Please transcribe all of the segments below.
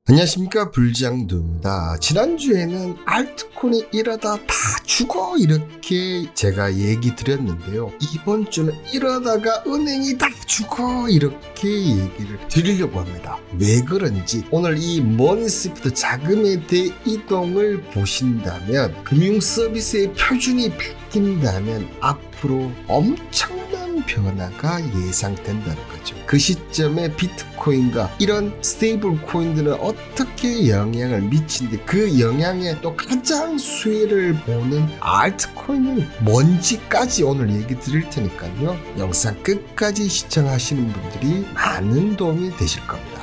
안녕하십니까, 불장두입니다. 지난주에는 알트코인이 이러다 다 죽어 이렇게 제가 얘기 드렸는데요. 이번 주는 이러다가 은행이 다 죽어 이렇게 얘기를 드리려고 합니다. 왜 그런지 오늘 이 머니스위프트 자금의 대이동을 보신다면, 금융 서비스의 표준이 바뀐다면 앞으로 엄청난 변화가 예상된다는 거죠. 그 시점에 비트코인과 이런 스테이블 코인들은 어떻게 영향을 미치는데, 그 영향에 또 가장 수혜를 보는 알트코인은 뭔지까지 오늘 얘기 드릴 테니까요. 영상 끝까지 시청하시는 분들이 많은 도움이 되실 겁니다.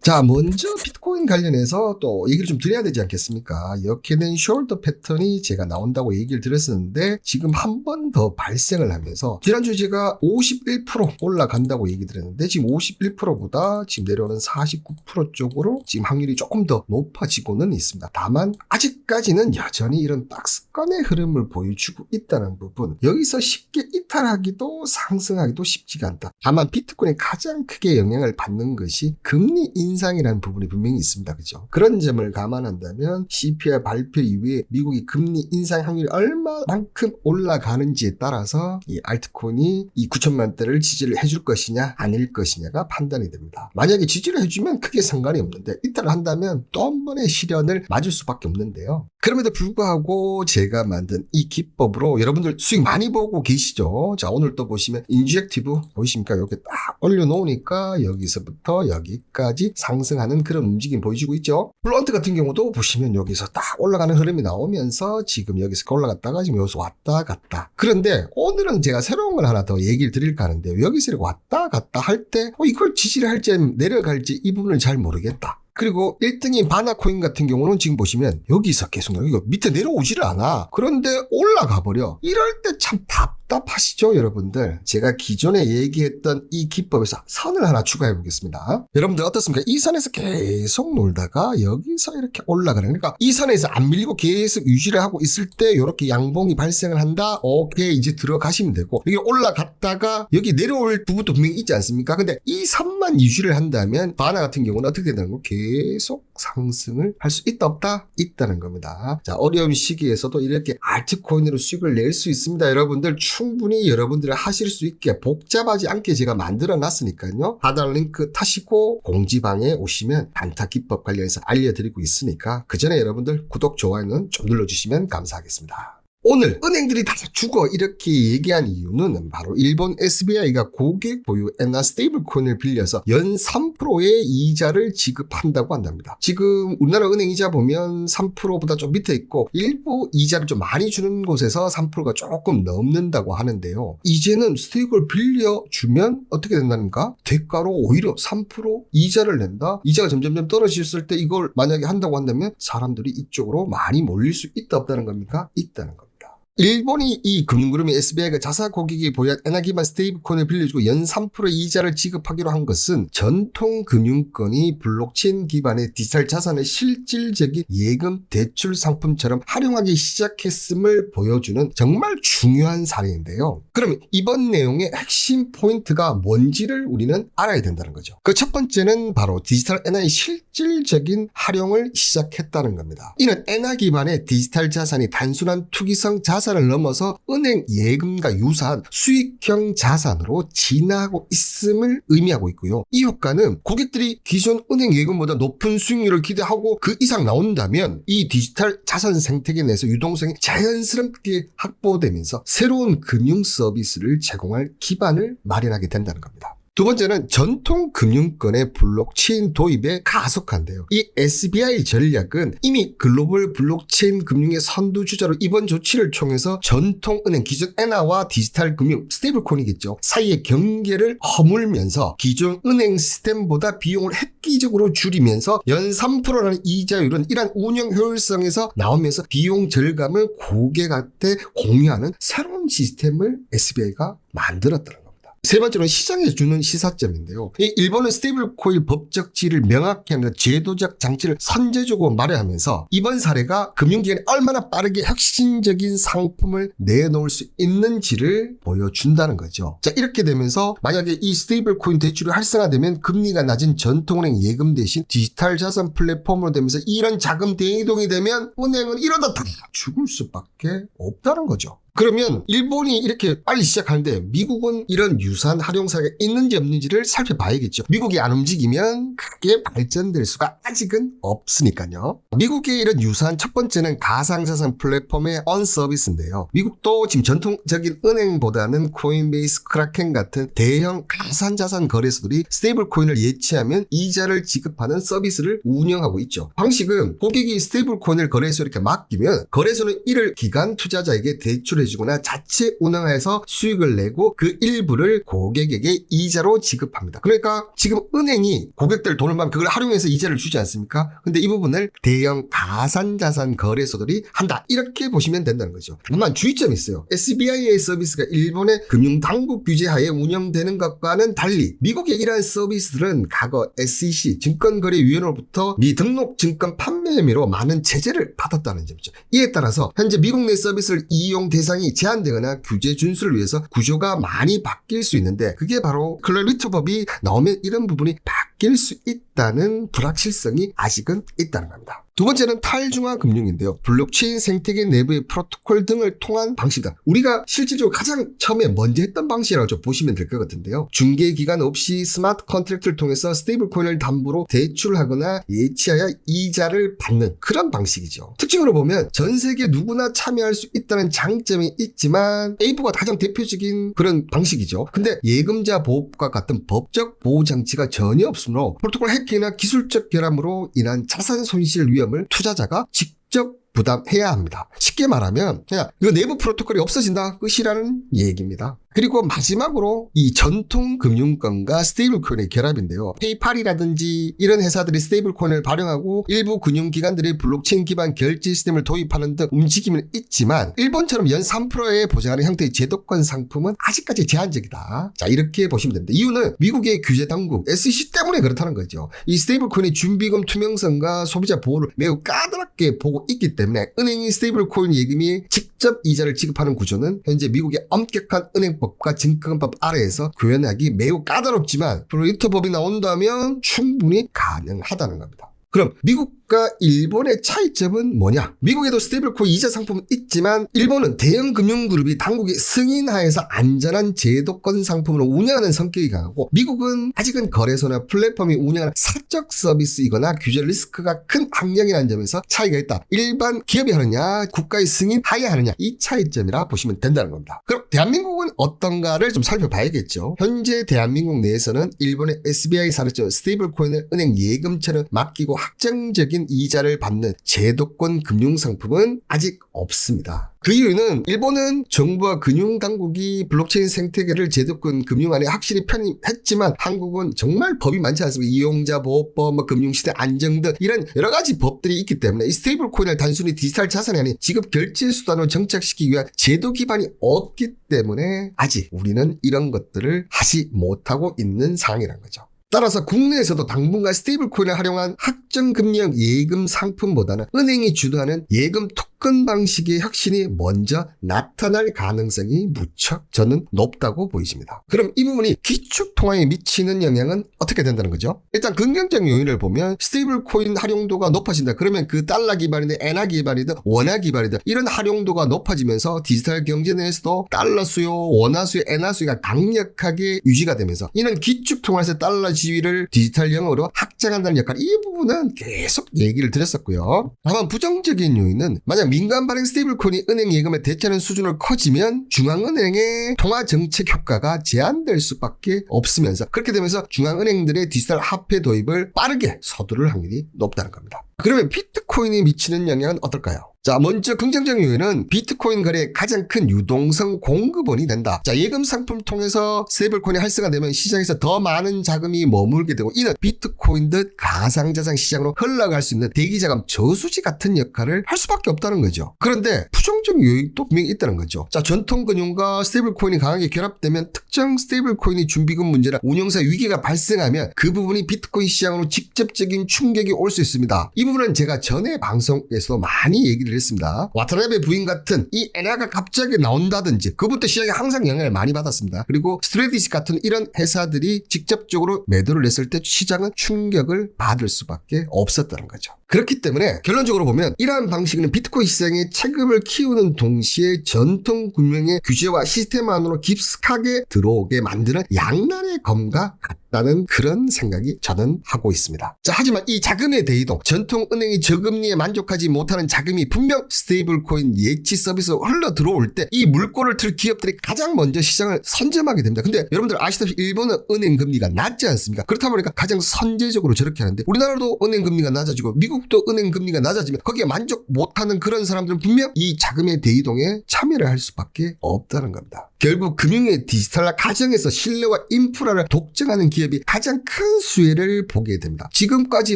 자, 먼저 비트코인 관련해서 또 얘기를 좀 드려야 되지 않겠습니까? 이렇게 된 숄더 패턴이 제가 나온다고 얘기를 드렸었는데, 지금 한 번 더 발생을 하면서, 지난주에 제가 51% 올라간다고 얘기 드렸는데, 지금 51%보다 지금 내려오는 49% 쪽으로 지금 확률이 조금 더 높아지고는 있습니다. 다만 아직까지는 여전히 이런 박스권의 흐름을 보여주고 있다는 부분, 여기서 쉽게 이탈하기도 상승하기도 쉽지가 않다. 다만 비트코인이 가장 크게 영향을 받는 것이 금리 인상이라는 부분이 분명히 있습니다. 그죠? 그런 점을 감안한다면 CPI 발표 이후에 미국이 금리 인상 확률이 얼마만큼 올라가는지에 따라서 이 알트코인이 이 9천만 대를 지지를 해줄 것이냐 아닐 것이냐가 판단이 됩니다. 만약에 지지를 해주면 크게 상관이 없는데, 이탈을 한다면 또 한 번의 시련을 맞을 수밖에 없는데요. 그럼에도 불구하고 제가 만든 이 기법으로 여러분들 수익 많이 보고 계시죠? 자, 오늘 또 보시면 인젝티브 보이십니까? 이렇게 딱 올려놓으니까 여기서부터 여기까지 상승하는 그런 움직임 보여주고 있죠. 블런트 같은 경우도 보시면 여기서 딱 올라가는 흐름이 나오면서 지금 여기서 올라갔다가 지금 여기서 왔다 갔다. 그런데 오늘은 제가 새로운 걸 하나 더 얘기를 드릴까 하는데요. 여기서 이렇게 왔다 갔다 할 때 이걸 지지를 할지 내려갈지 이 부분을 잘 모르겠다. 그리고 1등인 바나코인 같은 경우는 지금 보시면 여기서 계속 여기 밑에 내려오지를 않아. 그런데 올라가 버려. 이럴 때 참 답답하시죠, 여러분들? 제가 기존에 얘기했던 이 기법에서 선을 하나 추가해 보겠습니다. 여러분들 어떻습니까? 이 선에서 계속 놀다가 여기서 이렇게 올라가는, 그러니까 이 선에서 안 밀리고 계속 유지를 하고 있을 때 이렇게 양봉이 발생을 한다. 오케이, 이제 들어가시면 되고, 여기 올라갔다가 여기 내려올 부분도 분명히 있지 않습니까? 근데 이 선만 유지를 한다면 바나 같은 경우는 어떻게 되는 거? 계속 상승을 할 수 있다 없다? 있다는 겁니다. 자, 어려운 시기에서도 이렇게 알트코인으로 수익을 낼 수 있습니다. 여러분들 충분히 여러분들이 하실 수 있게 복잡하지 않게 제가 만들어 놨으니까요. 하단 링크 타시고 공지방에 오시면 단타 기법 관련해서 알려드리고 있으니까 그 전에 여러분들 구독, 좋아요는 좀 눌러주시면 감사하겠습니다. 오늘 은행들이 다 죽어 이렇게 얘기한 이유는 바로 일본 SBI가 고객 보유 엔화 스테이블 코인을 빌려서 연 3%의 이자를 지급한다고 한답니다. 지금 우리나라 은행 이자 보면 3%보다 좀 밑에 있고, 일부 이자를 좀 많이 주는 곳에서 3%가 조금 넘는다고 하는데요. 이제는 스테이블을 빌려주면 어떻게 된다는가? 대가로 오히려 3% 이자를 낸다? 이자가 점점 떨어졌을 때 이걸 만약에 한다고 한다면 사람들이 이쪽으로 많이 몰릴 수 있다 없다는 겁니까? 있다는 겁니다. 일본이 이 금융그룹인 SBI가 자사 고객이 보유한 엔화 기반 스테이블코인을 빌려주고 연 3% 이자를 지급하기로 한 것은 전통 금융권이 블록체인 기반의 디지털 자산을 실질적인 예금 대출 상품처럼 활용하기 시작했음을 보여주는 정말 중요한 사례인데요. 그럼 이번 내용의 핵심 포인트가 뭔지를 우리는 알아야 된다는 거죠. 그 첫 번째는 바로 디지털 엔화의 실질적인 활용을 시작했다는 겁니다. 이는 엔화 기반의 디지털 자산이 단순한 투기성 자산을 넘어서 은행 예금과 유사한 수익형 자산으로 진화하고 있음을 의미하고 있고요. 이 효과는 고객들이 기존 은행 예금보다 높은 수익률을 기대하고 그 이상 나온다면 이 디지털 자산 생태계 내에서 유동성이 자연스럽게 확보되면서 새로운 금융 서비스를 제공할 기반을 마련하게 된다는 겁니다. 두 번째는 전통 금융권의 블록체인 도입에 가속한데요. 이 SBI 전략은 이미 글로벌 블록체인 금융의 선두주자로 이번 조치를 통해서 전통은행 기존 엔화와 디지털 금융 스테이블코인이겠죠. 사이의 경계를 허물면서 기존 은행 시스템보다 비용을 획기적으로 줄이면서 연 3%라는 이자율은 이러한 운영 효율성에서 나오면서 비용 절감을 고객한테 공유하는 새로운 시스템을 SBI가 만들었다는 겁니다. 세 번째로는 시장에 주는 시사점인데요. 이 일본은 스테이블 코인 법적 지위를 명확히 하는 제도적 장치를 선제적으로 마련하면서 이번 사례가 금융기관이 얼마나 빠르게 혁신적인 상품을 내놓을 수 있는지를 보여준다는 거죠. 자, 이렇게 되면서 만약에 이 스테이블 코인 대출이 활성화되면 금리가 낮은 전통은행 예금 대신 디지털 자산 플랫폼으로 되면서 이런 자금 대이동이 되면 은행은 이러다 다 죽을 수밖에 없다는 거죠. 그러면 일본이 이렇게 빨리 시작하는데 미국은 이런 유사한 활용사가 있는지 없는지를 살펴봐야겠죠. 미국이 안 움직이면 크게 발전될 수가 아직은 없으니까요. 미국의 이런 유사한 첫 번째는 가상자산 플랫폼의 언서비스인데요. 미국도 지금 전통적인 은행보다는 코인베이스, 크라켄 같은 대형 가상자산 거래소들이 스테이블 코인을 예치하면 이자를 지급하는 서비스를 운영하고 있죠. 방식은 고객이 스테이블 코인을 거래소에 이렇게 맡기면 거래소는 이를 기관 투자자에게 대출해 주거나 자체 운항해서 수익을 내고 그 일부를 고객에게 이자로 지급합니다. 그러니까 지금 은행이 고객들 돈을 받으면 그걸 활용해서 이자를 주지 않습니까? 근데 이 부분을 대형 가상자산 거래소들이 한다. 이렇게 보시면 된다는 거죠. 다만 주의점이 있어요. SBI의 서비스가 일본의 금융당국 규제하에 운영되는 것과는 달리 미국의 이러한 서비스들은 과거 SEC 증권거래위원회로부터 미등록 증권 판매 혐의로 많은 제재를 받았다는 점이죠. 이에 따라서 현재 미국 내 서비스를 이용 대상이 제한되거나 규제 준수를 위해서 구조가 많이 바뀔 수 있는데 그게 바로 클래리티 법이 나오면 이런 부분이 바뀔 수 있다는 불확실성이 아직은 있다는 겁니다. 두 번째는 탈중앙 금융인데요. 블록체인 생태계 내부의 프로토콜 등을 통한 방식이다. 우리가 실질적으로 가장 처음에 먼저 했던 방식이라고 좀 보시면 될 것 같은데요. 중개기간 없이 스마트 컨트랙트를 통해서 스테이블 코인을 담보로 대출하거나 예치하여 이자를 받는 그런 방식이죠. 특징으로 보면 전 세계 누구나 참여할 수 있다는 장점이 있지만 A부가 가장 대표적인 그런 방식이죠. 근데 예금자 보호법과 같은 법적 보호 장치가 전혀 없으므로 프로토콜 해킹이나 기술적 결함으로 인한 자산 손실 위험을 투자자가 직접 부담해야 합니다. 쉽게 말하면 그냥 이거 내부 프로토콜이 없어진다 끝이라는 얘기입니다. 그리고 마지막으로 이 전통 금융권과 스테이블 코인의 결합인데요. 페이팔이라든지 이런 회사들이 스테이블 코인을 발행하고 일부 금융기관들이 블록체인 기반 결제 시스템을 도입하는 등 움직임은 있지만 일본처럼 연 3%에 보장하는 형태의 제도권 상품은 아직까지 제한적이다. 자, 이렇게 보시면 됩니다. 이유는 미국의 규제 당국 SEC 때문에 그렇다는 거죠. 이 스테이블 코인의 준비금 투명성과 소비자 보호를 매우 까다롭게 보고 있기 때문에 은행이 스테이블 코인 예금이 직접 이자를 지급하는 구조는 현재 미국의 엄격한 은행법과 증권법 아래에서 구현하기 매우 까다롭지만 클래리티 법이 나온다면 충분히 가능하다는 겁니다. 그럼 미국과 일본의 차이점은 뭐냐? 미국에도 스테이블 코인 이자 상품은 있지만 일본은 대형 금융그룹이 당국의 승인하에서 안전한 제도권 상품으로 운영하는 성격이 강하고 미국은 아직은 거래소나 플랫폼이 운영하는 사적 서비스이거나 규제 리스크가 큰 환경이라는 점에서 차이가 있다. 일반 기업이 하느냐 국가의 승인 하에 하느냐 이 차이점이라 보시면 된다는 겁니다. 그럼 대한민국은 어떤가를 좀 살펴봐야겠죠. 현재 대한민국 내에서는 일본의 SBI 사례처럼 스테이블 코인을 은행 예금처럼 맡기고 확정적인 이자를 받는 제도권 금융상품은 아직 없습니다. 그 이유는 일본은 정부와 금융당국이 블록체인 생태계를 제도권 금융안에 확실히 편입했지만 한국은 정말 법이 많지 않습니다. 이용자 보호법, 금융시대 안정 등 이런 여러 가지 법들이 있기 때문에 이 스테이블 코인을 단순히 디지털 자산이 아닌 지급 결제 수단으로 정착시키기 위한 제도 기반이 없기 때문에 아직 우리는 이런 것들을 하지 못하고 있는 상황이라는 거죠. 따라서 국내에서도 당분간 스테이블 코인을 활용한 확정금리형 예금 상품보다는 은행이 주도하는 예금 토큰 방식의 혁신이 먼저 나타날 가능성이 무척 저는 높다고 보이십니다. 그럼 이 부분이 기축통화에 미치는 영향은 어떻게 된다는 거죠? 일단 긍정적 요인을 보면 스테이블 코인 활용도가 높아진다. 그러면 그 달러 기반이든 엔화 기반이든 원화 기반이든 이런 활용도가 높아지면서 디지털 경제 내에서도 달러 수요, 원화 수요, 엔화 수요가 강력하게 유지가 되면서 이는 기축통화에서 달러 지위를 디지털형으로 확장한다는 역할, 이 부분은 계속 얘기를 드렸었고요. 다만 부정적인 요인은 만약 민간 발행 스테이블 코인이 은행 예금에 대체하는 수준으로 커지면 중앙은행의 통화 정책 효과가 제한될 수밖에 없으면서 그렇게 되면서 중앙은행들의 디지털 화폐 도입을 빠르게 서두를 확률이 높다는 겁니다. 그러면 비트코인이 미치는 영향은 어떨까요? 자, 먼저 긍정적인 요인은 비트코인 거래의 가장 큰 유동성 공급원이 된다. 자, 예금 상품을 통해서 스테이블코인이 활성화되면 시장에서 더 많은 자금이 머물게 되고 이는 비트코인 듯 가상자산 시장으로 흘러갈 수 있는 대기자금 저수지 같은 역할을 할 수밖에 없다는 거죠. 그런데 부정적인 요인도 분명히 있다는 거죠. 자, 전통금융과 스테이블코인이 강하게 결합되면 특정 스테이블코인이 준비금 문제나 운영사 위기가 발생하면 그 부분이 비트코인 시장으로 직접적인 충격이 올 수 있습니다. 이 부분은 제가 전에 방송에서도 많이 얘기를 했습니다. 와타나베 부인 같은 이 엔화가 갑자기 나온다든지 그부터 시장에 항상 영향을 많이 받았습니다. 그리고 스트레디시 같은 이런 회사들이 직접적으로 매도를 했을 때 시장은 충격을 받을 수밖에 없었다는 거죠. 그렇기 때문에 결론적으로 보면 이러한 방식은 비트코인 시장의 체급을 키우는 동시에 전통 금융의 규제와 시스템 안으로 깊숙하게 들어오게 만드는 양날의 검과 같다는 그런 생각이 저는 하고 있습니다. 자, 하지만 이 자금의 대이동, 전통 은행이 저금리에 만족하지 못하는 자금이 분명 스테이블코인 예치 서비스로 흘러 들어올 때 이 물꼬를 틀 기업들이 가장 먼저 시장을 선점하게 됩니다. 근데 여러분들 아시다시피 일본은 은행 금리가 낮지 않습니까? 그렇다 보니까 가장 선제적으로 저렇게 하는데 우리나라도 은행 금리가 낮아지고 미국도 은행 금리가 낮아지면 거기에 만족 못하는 그런 사람들은 분명 이 자금의 대이동에 참여를 할 수밖에 없다는 겁니다. 결국 금융의 디지털화 과정에서 신뢰와 인프라를 독점하는 기업이 가장 큰 수혜를 보게 됩니다. 지금까지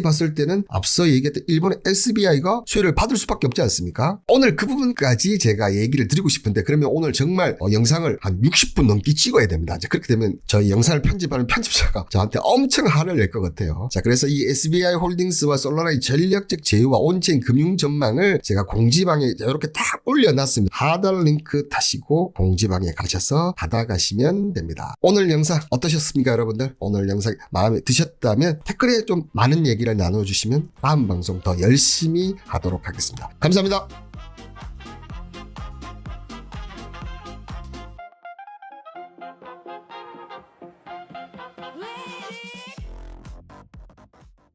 봤을 때는 앞서 얘기했던 일본의 SBI가 수혜를 받을 수밖에 없지 않습니까? 오늘 그 부분까지 제가 얘기를 드리고 싶은데 그러면 오늘 정말 영상을 한 60분 넘게 찍어야 됩니다. 이제 그렇게 되면 저희 영상을 편집하는 편집자가 저한테 엄청 화를 낼 것 같아요. 자, 그래서 이 SBI 홀딩스와 솔라나의 전략적 제휴와 온체인 금융 전망을 제가 공지방에 이렇게 딱 올려놨습니다. 하단 링크 타시고 공지방에 가셔서 받아가시면 됩니다. 오늘 영상 어떠셨습니까, 여러분들? 오늘 영상 마음에 드셨다면 댓글에 좀 많은 얘기를 나눠주시면 다음 방송 더 열심히 하도록 하겠습니다. 감사합니다.